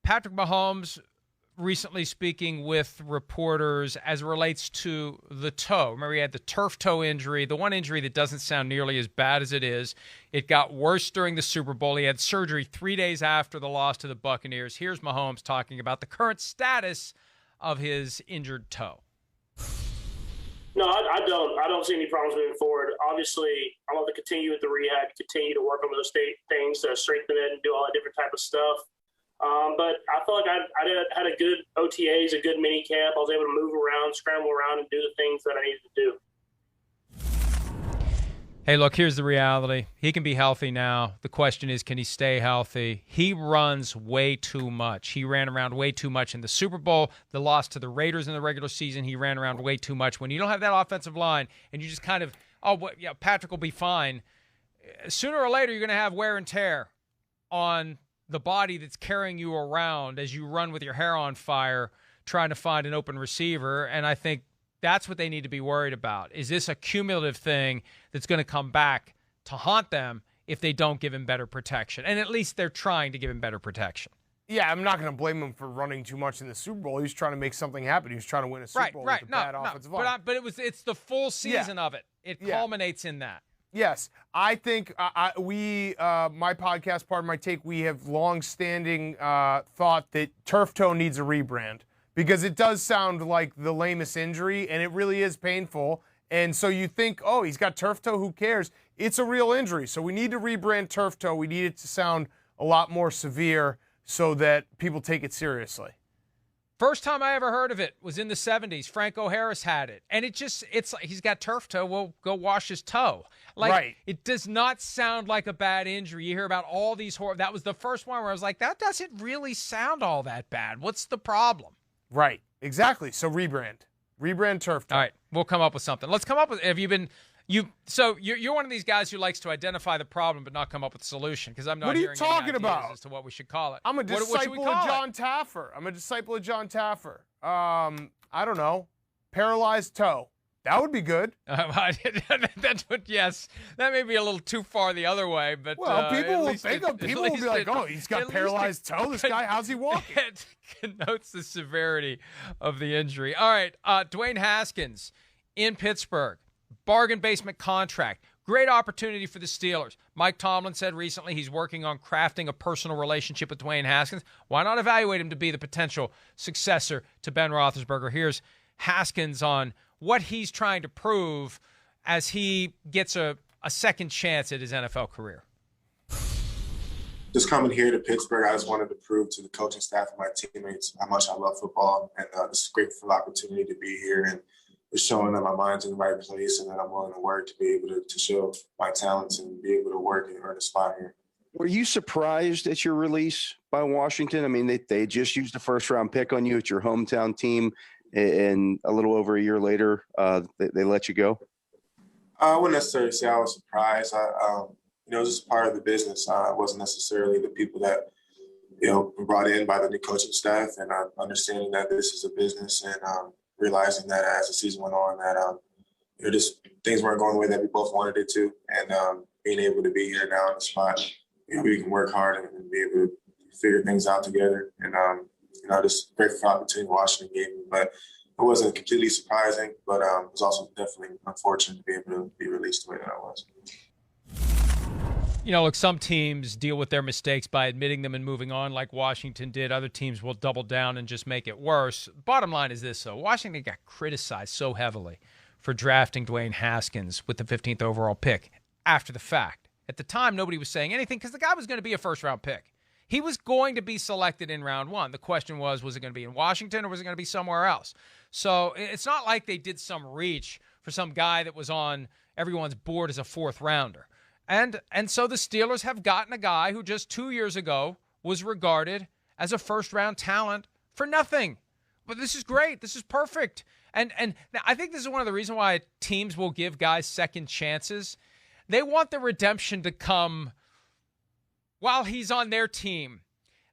Patrick Mahomes recently speaking with reporters as it relates to the toe. Remember, he had the turf toe injury, the one injury that doesn't sound nearly as bad as it is. It got worse during the Super Bowl. He had surgery 3 days after the loss to the Buccaneers. Here's Mahomes talking about the current status of his injured toe. No, I don't see any problems moving forward. Obviously, I want to continue with the rehab, continue to work on those things, strengthen it, and do all that different type of stuff. But I felt like I had a good OTAs, a good mini camp. I was able to move around, scramble around, and do the things that I needed to do. Hey, look, here's the reality. He can be healthy now. The question is, can he stay healthy? He runs way too much. He ran around way too much in the Super Bowl. The loss to the Raiders in the regular season, he ran around way too much. When you don't have that offensive line and you just kind of, Patrick will be fine, sooner or later you're going to have wear and tear on the body that's carrying you around as you run with your hair on fire trying to find an open receiver. And I think that's what they need to be worried about. Is this a cumulative thing that's going to come back to haunt them if they don't give him better protection? And at least they're trying to give him better protection. Yeah, I'm not going to blame him for running too much in the Super Bowl. He was trying to make something happen. He was trying to win a Super Bowl with a bad offensive line. But it's the full season of it. It culminates in that. Yes, I think my podcast, part of my take, we have long-standing thought that turf toe needs a rebrand because it does sound like the lamest injury, and it really is painful. And so you think, oh, he's got turf toe, who cares? It's a real injury, so we need to rebrand turf toe. We need it to sound a lot more severe so that people take it seriously. First time I ever heard of it was in the 70s. Franco Harris had it. And it's like he's got turf toe. Well, go wash his toe. It does not sound like a bad injury. You hear about all these that was the first one where I was like, that doesn't really sound all that bad. What's the problem? Right. Exactly. So rebrand turf toe. All right. We'll come up with something. Let's come up with, so you're one of these guys who likes to identify the problem but not come up with a solution because I'm not hearing any ideas as to what we should call it. I'm a disciple of John Taffer. I don't know. Paralyzed toe. That would be good. Yes. That may be a little too far the other way, but people will be like, oh, he's got paralyzed toe. This guy, how's he walking? It connotes the severity of the injury. All right, Dwayne Haskins in Pittsburgh. Bargain basement contract. Great opportunity for the Steelers. Mike Tomlin said recently he's working on crafting a personal relationship with Dwayne Haskins. Why not evaluate him to be the potential successor to Ben Roethlisberger? Here's Haskins on what he's trying to prove as he gets a second chance at his NFL career. Just coming here to Pittsburgh, I just wanted to prove to the coaching staff and my teammates how much I love football. And it's a grateful opportunity to be here and showing that my mind's in the right place and that I'm willing to work to be able to show my talents and be able to work and earn a spot here. Were you surprised at your release by Washington? I mean, they just used a first-round pick on you at your hometown team, and a little over a year later, they let you go? I wouldn't necessarily say I was surprised. It was just part of the business. It wasn't necessarily the people that, were brought in by the new coaching staff, and understanding that this is a business and realizing that as the season went on that just things weren't going the way that we both wanted it to, and being able to be here now in the spot, we can work hard and be able to figure things out together. And just grateful for the opportunity Washington gave me, but it wasn't completely surprising, but it was also definitely unfortunate to be able to be released the way that I was. Look, some teams deal with their mistakes by admitting them and moving on like Washington did. Other teams will double down and just make it worse. Bottom line is this, though. Washington got criticized so heavily for drafting Dwayne Haskins with the 15th overall pick after the fact. At the time, nobody was saying anything because the guy was going to be a first-round pick. He was going to be selected in round one. The question was it going to be in Washington or was it going to be somewhere else? So it's not like they did some reach for some guy that was on everyone's board as a fourth-rounder. And so the Steelers have gotten a guy who just 2 years ago was regarded as a first-round talent for nothing. But this is great. This is perfect. And I think this is one of the reasons why teams will give guys second chances. They want the redemption to come while he's on their team.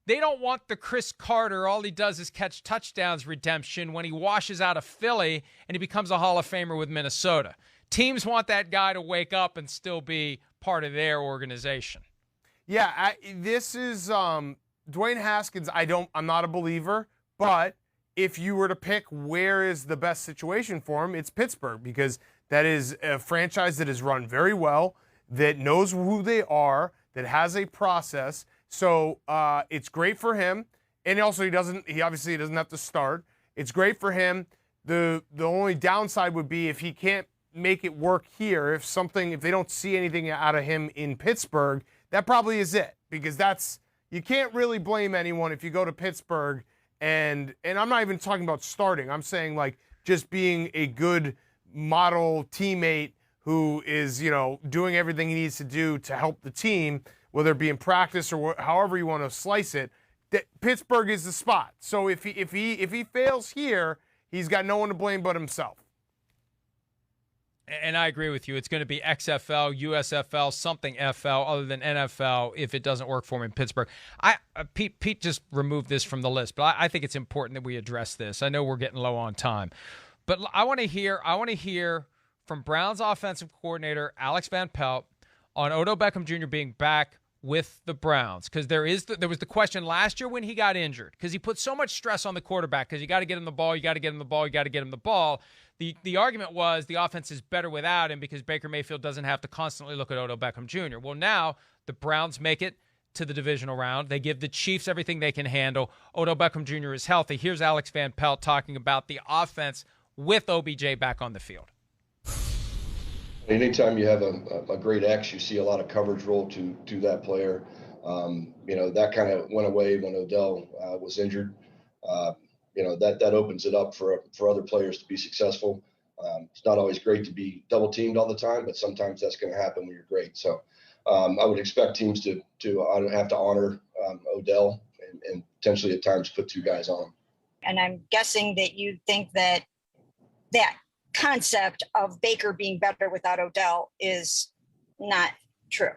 They don't want the Chris Carter, all he does is catch touchdowns redemption when he washes out of Philly and he becomes a Hall of Famer with Minnesota. Teams want that guy to wake up and still be part of their organization. Yeah, this is Dwayne Haskins, I'm not a believer, but if you were to pick where is the best situation for him, it's Pittsburgh, because that is a franchise that is run very well, that knows who they are, that has a process. So it's great for him. And also he obviously doesn't have to start. It's great for him. The only downside would be if he can't make it work here, if they don't see anything out of him in Pittsburgh, that probably is it. Because you can't really blame anyone if you go to Pittsburgh and I'm not even talking about starting. I'm saying like just being a good model teammate who is, doing everything he needs to do to help the team, whether it be in practice or however you want to slice it. That Pittsburgh is the spot. So if he fails here, he's got no one to blame but himself. And I agree with you. It's going to be XFL, USFL, something FL other than NFL if it doesn't work for him in Pittsburgh. Pete just removed this from the list, but I think it's important that we address this. I know we're getting low on time, but I want to hear from Browns offensive coordinator Alex Van Pelt on Odell Beckham Jr. being back with the Browns, because there was the question last year when he got injured, because he put so much stress on the quarterback, because you got to get him the ball, you got to get him the ball, you got to get him the ball. The argument was the offense is better without him because Baker Mayfield doesn't have to constantly look at Odell Beckham Jr. Well, now the Browns make it to the divisional round. They give the Chiefs everything they can handle. Odell Beckham Jr. is healthy. Here's Alex Van Pelt talking about the offense with OBJ back on the field. Anytime you have a great X, you see a lot of coverage roll to that player. That kind of went away when Odell was injured. That opens it up for other players to be successful. It's not always great to be double teamed all the time, but sometimes that's going to happen when you're great. So I would expect teams to have to honor Odell and potentially at times put two guys on him. And I'm guessing that you think that concept of Baker being better without Odell is not true.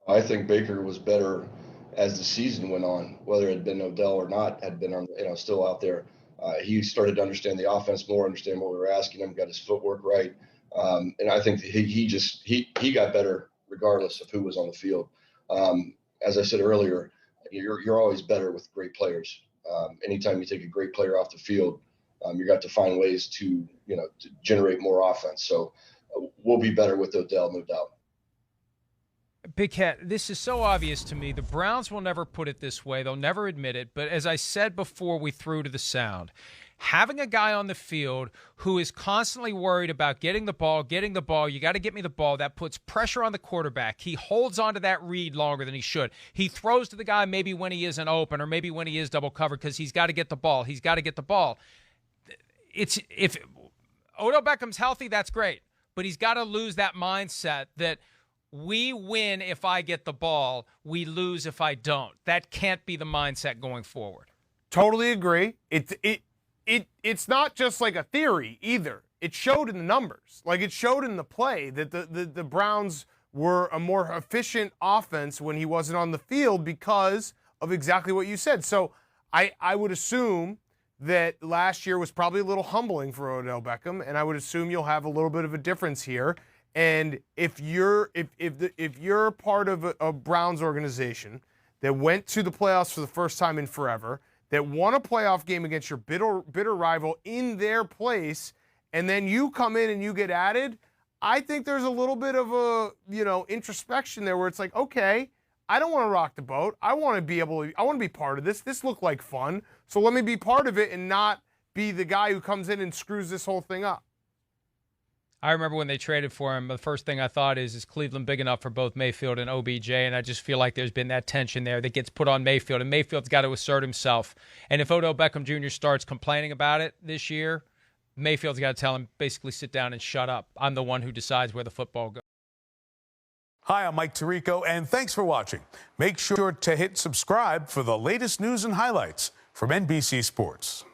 I think Baker was better as the season went on, whether it had been Odell or not, had been still out there. He started to understand the offense more, understand what we were asking him, got his footwork right, and I think that he got better regardless of who was on the field. As I said earlier, you're always better with great players. Anytime you take a great player off the field, you got to find ways to generate more offense. So we'll be better with Odell, no doubt. Big Cat, this is so obvious to me. The Browns will never put it this way. They'll never admit it. But as I said before we threw to the sound, having a guy on the field who is constantly worried about getting the ball, you got to get me the ball, that puts pressure on the quarterback. He holds on to that read longer than he should. He throws to the guy maybe when he isn't open or maybe when he is double covered because he's got to get the ball. If Odell Beckham's healthy, that's great. But he's got to lose that mindset that we win if I get the ball, we lose if I don't. That can't be the mindset going forward. Totally agree. It's not just like a theory either. It showed in the numbers. Like it showed in the play that the Browns were a more efficient offense when he wasn't on the field because of exactly what you said. So I would assume that last year was probably a little humbling for Odell Beckham, and I would assume you'll have a little bit of a difference here. And if you're part of a Browns organization that went to the playoffs for the first time in forever, that won a playoff game against your bitter rival in their place, and then you come in and you get added, I think there's a little bit of a introspection there where it's like, okay, I don't want to rock the boat. I want to be part of this. This looked like fun, so let me be part of it and not be the guy who comes in and screws this whole thing up. I remember when they traded for him, the first thing I thought is Cleveland big enough for both Mayfield and OBJ? And I just feel like there's been that tension there that gets put on Mayfield, and Mayfield's got to assert himself. And if Odell Beckham Jr. starts complaining about it this year, Mayfield's got to tell him, basically sit down and shut up. I'm the one who decides where the football goes. Hi, I'm Mike Tirico, and thanks for watching. Make sure to hit subscribe for the latest news and highlights from NBC Sports.